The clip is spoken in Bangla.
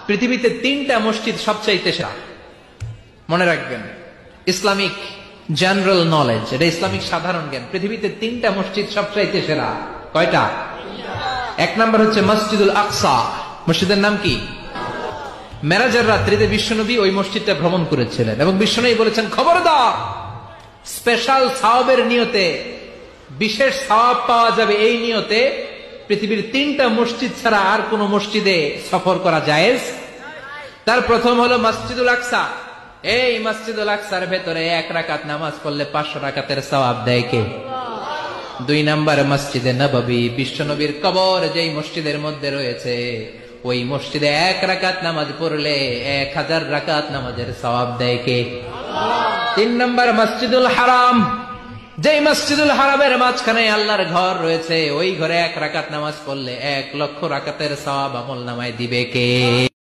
পৃথিবীতে 3টা মসজিদ সবচাইতে সেরা, মনে রাখবেন। ইসলামিক জেনারেল নলেজ, এটা ইসলামিক সাধারণ জ্ঞান। পৃথিবীতে 3টা মসজিদ সবচাইতে সেরা। কয়টা? 1 নম্বর হচ্ছে মসজিদুল আকসা। মসজিদের নাম কি? মেরাজের রাত্রিতে বিশ্বনবী ওই মসজিদটা ভ্রমণ করেছিলেন এবং বিশ্বনবী বলেছেন, খবরদার, স্পেশাল সওয়াবের নিয়তে, বিশেষ সওয়াব পাওয়া যাবে এই নিয়তে পৃথিবীর 3টা মসজিদ ছাড়া আর কোন মসজিদে সফর করা জায়েজ। তার প্রথম হলো মসজিদুল আকসা। এই মসজিদুল আকসার ভেতরে 1 রাকাত নামাজ পড়লে 500 রাকাতের সওয়াব দেয় কে? 2 নম্বর মসজিদে নববী, বিশ্বনবীর কবর যেই মসজিদের মধ্যে রয়েছে, ওই মসজিদে 1 রাকাত নামাজ পড়লে 1000 রাকাত নামাজের সওয়াব দেয় কে? 3 নম্বর মসজিদুল হারাম, যেই মসজিদুল হারামের মাঝখানে আল্লাহর ঘর রয়েছে, ওই ঘরে 1 রাকাত নামাজ পড়লে 1 লক্ষ রাকাতের সওয়াব আমল নামায় দিবে কে?